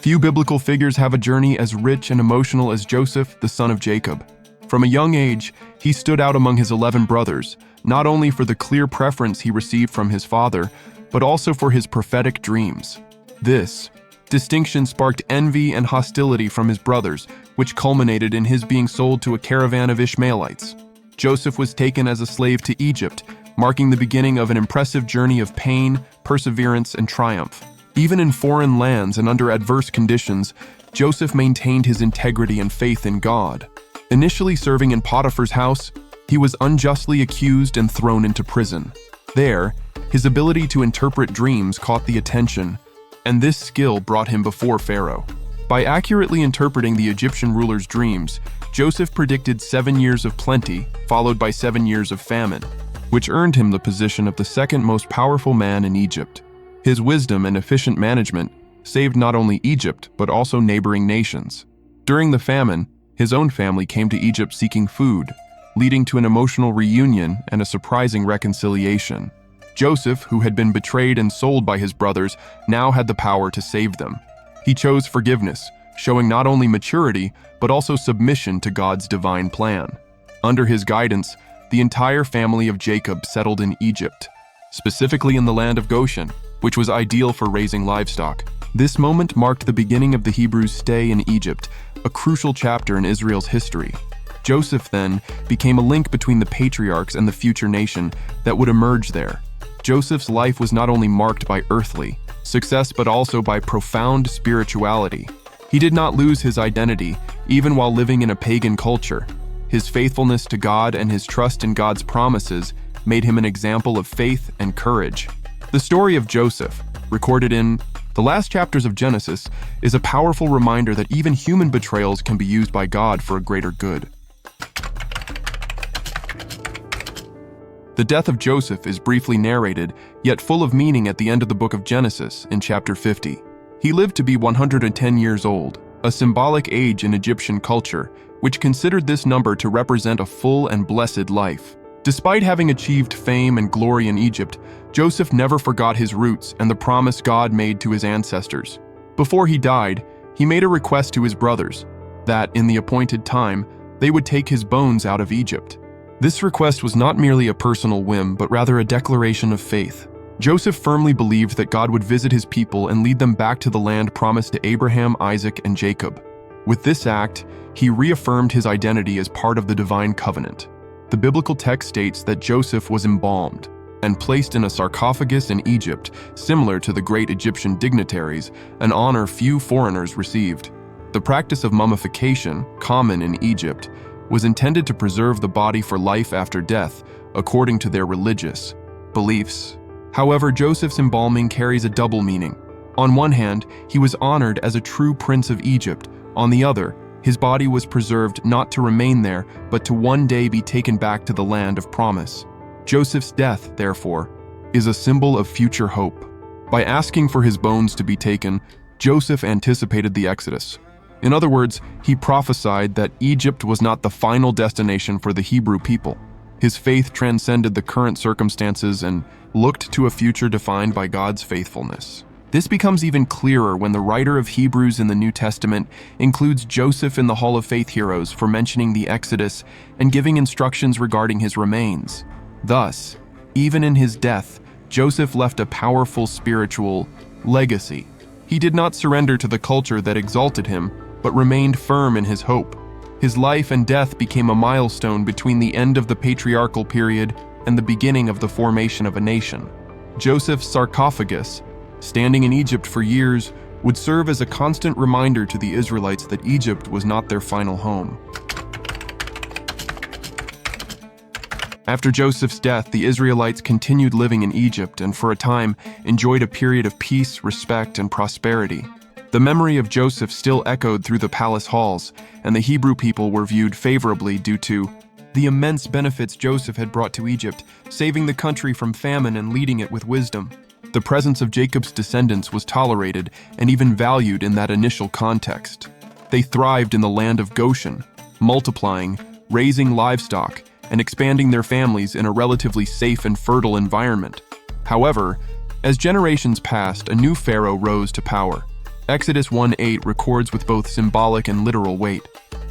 Few biblical figures have a journey as rich and emotional as Joseph, the son of Jacob. From a young age, he stood out among his 11 brothers, not only for the clear preference he received from his father, but also for his prophetic dreams. This distinction sparked envy and hostility from his brothers, which culminated in his being sold to a caravan of Ishmaelites. Joseph was taken as a slave to Egypt, marking the beginning of an impressive journey of pain, perseverance, and triumph. Even in foreign lands and under adverse conditions, Joseph maintained his integrity and faith in God. Initially serving in Potiphar's house, he was unjustly accused and thrown into prison. There, his ability to interpret dreams caught the attention, and this skill brought him before Pharaoh. By accurately interpreting the Egyptian ruler's dreams, Joseph predicted 7 years of plenty, followed by 7 years of famine, which earned him the position of the second most powerful man in Egypt. His wisdom and efficient management saved not only Egypt, but also neighboring nations. During the famine, his own family came to Egypt seeking food, leading to an emotional reunion and a surprising reconciliation. Joseph, who had been betrayed and sold by his brothers, now had the power to save them. He chose forgiveness, showing not only maturity, but also submission to God's divine plan. Under his guidance, the entire family of Jacob settled in Egypt, specifically in the land of Goshen, which was ideal for raising livestock. This moment marked the beginning of the Hebrews' stay in Egypt, a crucial chapter in Israel's history. Joseph, then, became a link between the patriarchs and the future nation that would emerge there. Joseph's life was not only marked by earthly success, but also by profound spirituality. He did not lose his identity, even while living in a pagan culture. His faithfulness to God and his trust in God's promises made him an example of faith and courage. The story of Joseph, recorded in the last chapters of Genesis, is a powerful reminder that even human betrayals can be used by God for a greater good. The death of Joseph is briefly narrated, yet full of meaning at the end of the book of Genesis in chapter 50. He lived to be 110 years old, a symbolic age in Egyptian culture, which considered this number to represent a full and blessed life. Despite having achieved fame and glory in Egypt, Joseph never forgot his roots and the promise God made to his ancestors. Before he died, he made a request to his brothers that, in the appointed time, they would take his bones out of Egypt. This request was not merely a personal whim, but rather a declaration of faith. Joseph firmly believed that God would visit his people and lead them back to the land promised to Abraham, Isaac, and Jacob. With this act, he reaffirmed his identity as part of the divine covenant. The biblical text states that Joseph was embalmed and placed in a sarcophagus in Egypt, similar to the great Egyptian dignitaries, an honor few foreigners received. The practice of mummification, common in Egypt, was intended to preserve the body for life after death, according to their religious beliefs. However, Joseph's embalming carries a double meaning. On one hand, he was honored as a true prince of Egypt. On the other, his body was preserved not to remain there, but to one day be taken back to the land of promise. Joseph's death, therefore, is a symbol of future hope. By asking for his bones to be taken, Joseph anticipated the Exodus. In other words, he prophesied that Egypt was not the final destination for the Hebrew people. His faith transcended the current circumstances and looked to a future defined by God's faithfulness. This becomes even clearer when the writer of Hebrews in the New Testament includes Joseph in the Hall of Faith heroes for mentioning the Exodus and giving instructions regarding his remains. Thus, even in his death, Joseph left a powerful spiritual legacy. He did not surrender to the culture that exalted him, but remained firm in his hope. His life and death became a milestone between the end of the patriarchal period and the beginning of the formation of a nation. Joseph's sarcophagus, standing in Egypt for years, would serve as a constant reminder to the Israelites that Egypt was not their final home. After Joseph's death, the Israelites continued living in Egypt and for a time enjoyed a period of peace, respect, and prosperity. The memory of Joseph still echoed through the palace halls, and the Hebrew people were viewed favorably due to the immense benefits Joseph had brought to Egypt, saving the country from famine and leading it with wisdom. The presence of Jacob's descendants was tolerated and even valued in that initial context. They thrived in the land of Goshen, multiplying, raising livestock, and expanding their families in a relatively safe and fertile environment. However, as generations passed, a new pharaoh rose to power. Exodus 1:8 records with both symbolic and literal weight.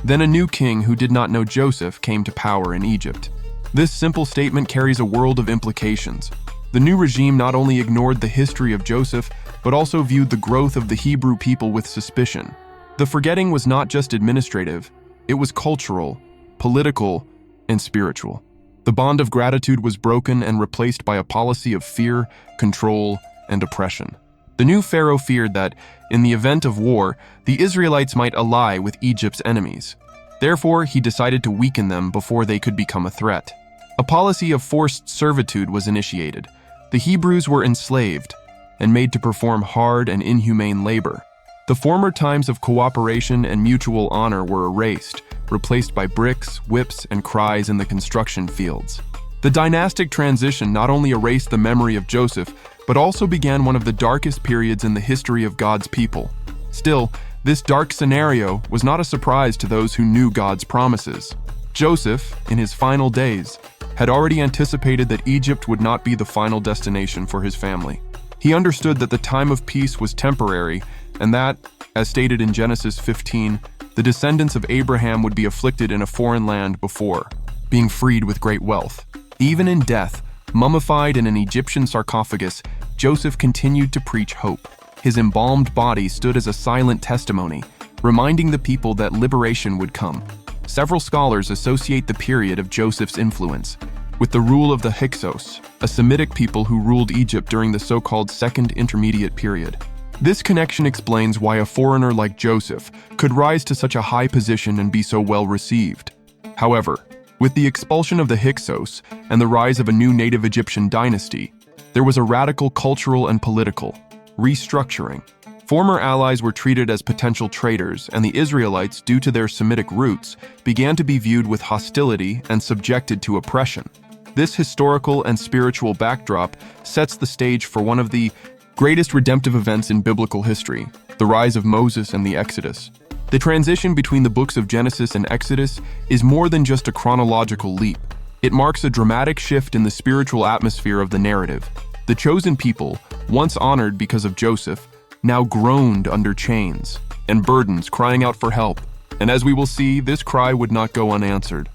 Then a new king who did not know Joseph came to power in Egypt. This simple statement carries a world of implications. The new regime not only ignored the history of Joseph, but also viewed the growth of the Hebrew people with suspicion. The forgetting was not just administrative, it was cultural, political, and spiritual. The bond of gratitude was broken and replaced by a policy of fear, control, and oppression. The new pharaoh feared that, in the event of war, the Israelites might ally with Egypt's enemies. Therefore, he decided to weaken them before they could become a threat. A policy of forced servitude was initiated. The Hebrews were enslaved and made to perform hard and inhumane labor. The former times of cooperation and mutual honor were erased, replaced by bricks, whips, and cries in the construction fields. The dynastic transition not only erased the memory of Joseph, but also began one of the darkest periods in the history of God's people. Still, this dark scenario was not a surprise to those who knew God's promises. Joseph, in his final days, had already anticipated that Egypt would not be the final destination for his family. He understood that the time of peace was temporary, and that, as stated in Genesis 15, the descendants of Abraham would be afflicted in a foreign land before being freed with great wealth. Even in death, mummified in an Egyptian sarcophagus, Joseph continued to preach hope. His embalmed body stood as a silent testimony, reminding the people that liberation would come. Several scholars associate the period of Joseph's influence with the rule of the Hyksos, a Semitic people who ruled Egypt during the so-called Second Intermediate Period. This connection explains why a foreigner like Joseph could rise to such a high position and be so well received. However, with the expulsion of the Hyksos and the rise of a new native Egyptian dynasty, there was a radical cultural and political restructuring. Former allies were treated as potential traitors, and the Israelites, due to their Semitic roots, began to be viewed with hostility and subjected to oppression. This historical and spiritual backdrop sets the stage for one of the greatest redemptive events in biblical history, the rise of Moses and the Exodus. The transition between the books of Genesis and Exodus is more than just a chronological leap. It marks a dramatic shift in the spiritual atmosphere of the narrative. The chosen people, once honored because of Joseph, now groaned under chains and burdens, crying out for help. And as we will see, this cry would not go unanswered.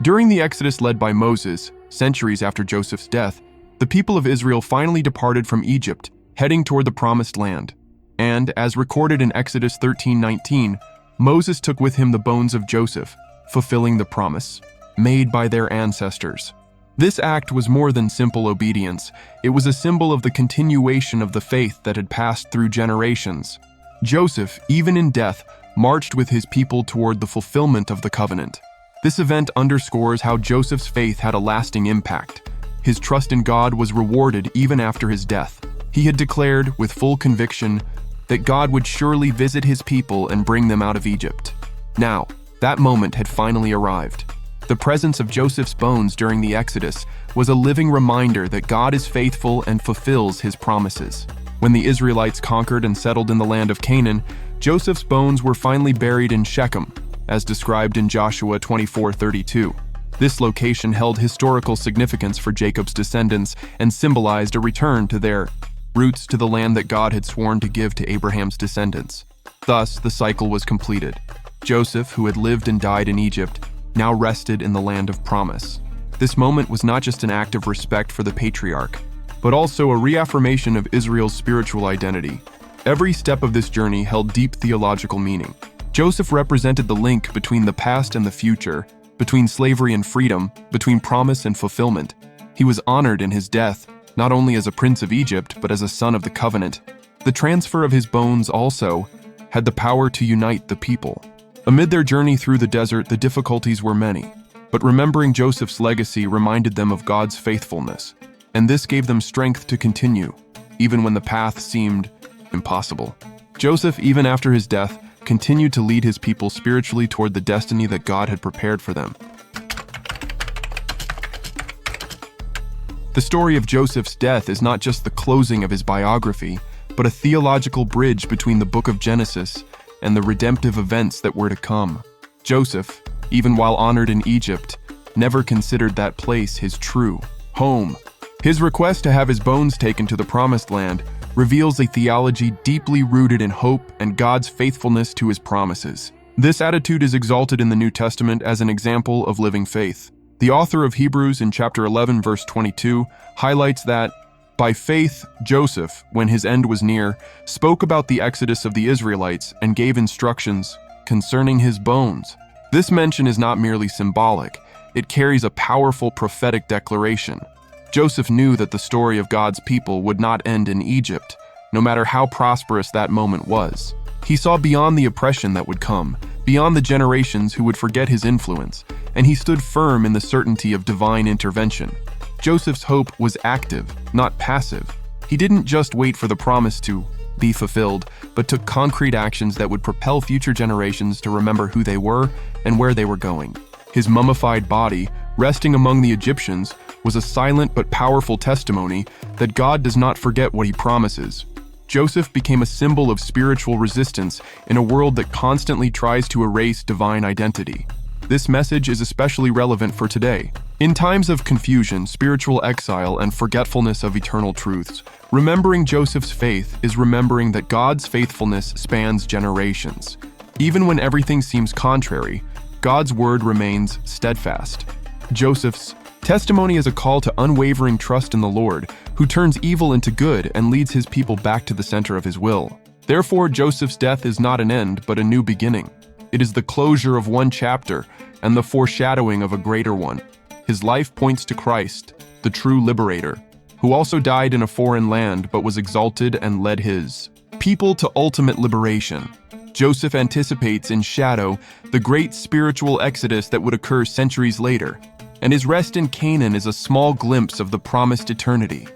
During the Exodus led by Moses, centuries after Joseph's death, the people of Israel finally departed from Egypt, heading toward the Promised Land. And, as recorded in Exodus 13:19, Moses took with him the bones of Joseph, fulfilling the promise made by their ancestors. This act was more than simple obedience. It was a symbol of the continuation of the faith that had passed through generations. Joseph, even in death, marched with his people toward the fulfillment of the covenant. This event underscores how Joseph's faith had a lasting impact. His trust in God was rewarded even after his death. He had declared, with full conviction, that God would surely visit his people and bring them out of Egypt. Now, that moment had finally arrived. The presence of Joseph's bones during the Exodus was a living reminder that God is faithful and fulfills his promises. When the Israelites conquered and settled in the land of Canaan, Joseph's bones were finally buried in Shechem, as described in Joshua 24:32. This location held historical significance for Jacob's descendants and symbolized a return to their roots to the land that God had sworn to give to Abraham's descendants. Thus, the cycle was completed. Joseph, who had lived and died in Egypt, now rested in the land of promise. This moment was not just an act of respect for the patriarch, but also a reaffirmation of Israel's spiritual identity. Every step of this journey held deep theological meaning. Joseph represented the link between the past and the future, between slavery and freedom, between promise and fulfillment. He was honored in his death, not only as a prince of Egypt, but as a son of the covenant. The transfer of his bones also had the power to unite the people. Amid their journey through the desert, the difficulties were many, but remembering Joseph's legacy reminded them of God's faithfulness, and this gave them strength to continue, even when the path seemed impossible. Joseph, even after his death, continued to lead his people spiritually toward the destiny that God had prepared for them. The story of Joseph's death is not just the closing of his biography, but a theological bridge between the book of Genesis and the redemptive events that were to come. Joseph, even while honored in Egypt, never considered that place his true home. His request to have his bones taken to the promised land reveals a theology deeply rooted in hope and God's faithfulness to his promises. This attitude is exalted in the New Testament as an example of living faith. The author of Hebrews in chapter 11, verse 22, highlights that, by faith, Joseph, when his end was near, spoke about the exodus of the Israelites and gave instructions concerning his bones. This mention is not merely symbolic, it carries a powerful prophetic declaration. Joseph knew that the story of God's people would not end in Egypt, no matter how prosperous that moment was. He saw beyond the oppression that would come, beyond the generations who would forget his influence, and he stood firm in the certainty of divine intervention. Joseph's hope was active, not passive. He didn't just wait for the promise to be fulfilled, but took concrete actions that would propel future generations to remember who they were and where they were going. His mummified body, resting among the Egyptians, was a silent but powerful testimony that God does not forget what he promises. Joseph became a symbol of spiritual resistance in a world that constantly tries to erase divine identity. This message is especially relevant for today. In times of confusion, spiritual exile, and forgetfulness of eternal truths, remembering Joseph's faith is remembering that God's faithfulness spans generations. Even when everything seems contrary, God's word remains steadfast. Joseph's testimony is a call to unwavering trust in the Lord, who turns evil into good and leads his people back to the center of his will. Therefore, Joseph's death is not an end, but a new beginning. It is the closure of one chapter and the foreshadowing of a greater one. His life points to Christ, the true liberator, who also died in a foreign land but was exalted and led his people to ultimate liberation. Joseph anticipates in shadow the great spiritual exodus that would occur centuries later, and his rest in Canaan is a small glimpse of the promised eternity.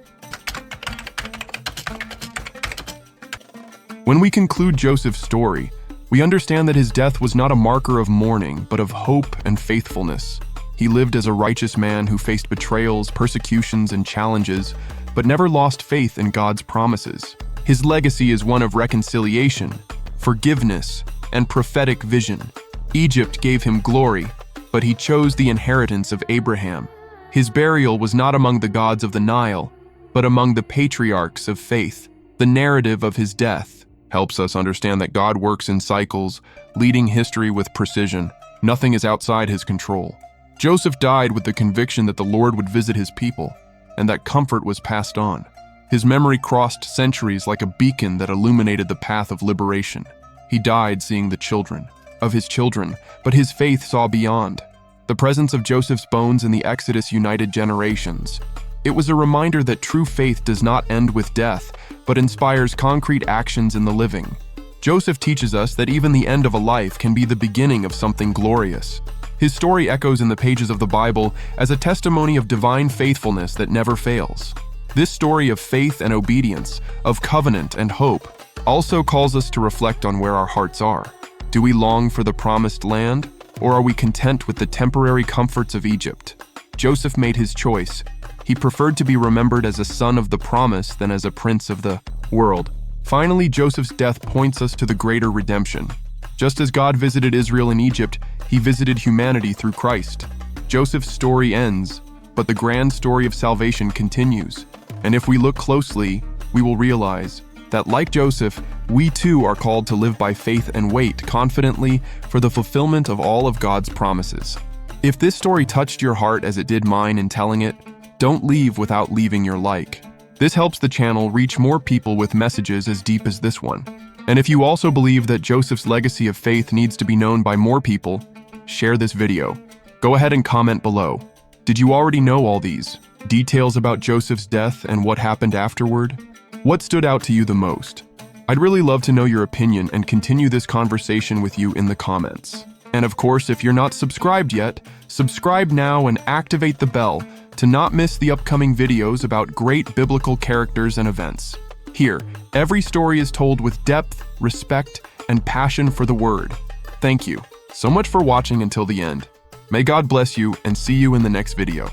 When we conclude Joseph's story, we understand that his death was not a marker of mourning, but of hope and faithfulness. He lived as a righteous man who faced betrayals, persecutions, and challenges, but never lost faith in God's promises. His legacy is one of reconciliation, forgiveness, and prophetic vision. Egypt gave him glory, but he chose the inheritance of Abraham. His burial was not among the gods of the Nile, but among the patriarchs of faith. The narrative of his death helps us understand that God works in cycles, leading history with precision. Nothing is outside his control. Joseph died with the conviction that the Lord would visit his people, and that comfort was passed on. His memory crossed centuries like a beacon that illuminated the path of liberation. He died seeing the children of his children, but his faith saw beyond. The presence of Joseph's bones in the Exodus united generations. It was a reminder that true faith does not end with death, but inspires concrete actions in the living. Joseph teaches us that even the end of a life can be the beginning of something glorious. His story echoes in the pages of the Bible as a testimony of divine faithfulness that never fails. This story of faith and obedience, of covenant and hope, also calls us to reflect on where our hearts are. Do we long for the promised land, or are we content with the temporary comforts of Egypt? Joseph made his choice. He preferred to be remembered as a son of the promise than as a prince of the world. Finally, Joseph's death points us to the greater redemption. Just as God visited Israel in Egypt, he visited humanity through Christ. Joseph's story ends, but the grand story of salvation continues. And if we look closely, we will realize that, like Joseph, we too are called to live by faith and wait confidently for the fulfillment of all of God's promises. If this story touched your heart as it did mine in telling it, don't leave without leaving your like. This helps the channel reach more people with messages as deep as this one. And if you also believe that Joseph's legacy of faith needs to be known by more people, share this video. Go ahead and comment below. Did you already know all these details about Joseph's death and what happened afterward? What stood out to you the most? I'd really love to know your opinion and continue this conversation with you in the comments. And of course, if you're not subscribed yet, subscribe now and activate the bell to not miss the upcoming videos about great biblical characters and events. Here, every story is told with depth, respect, and passion for the word. Thank you so much for watching until the end. May God bless you and see you in the next video.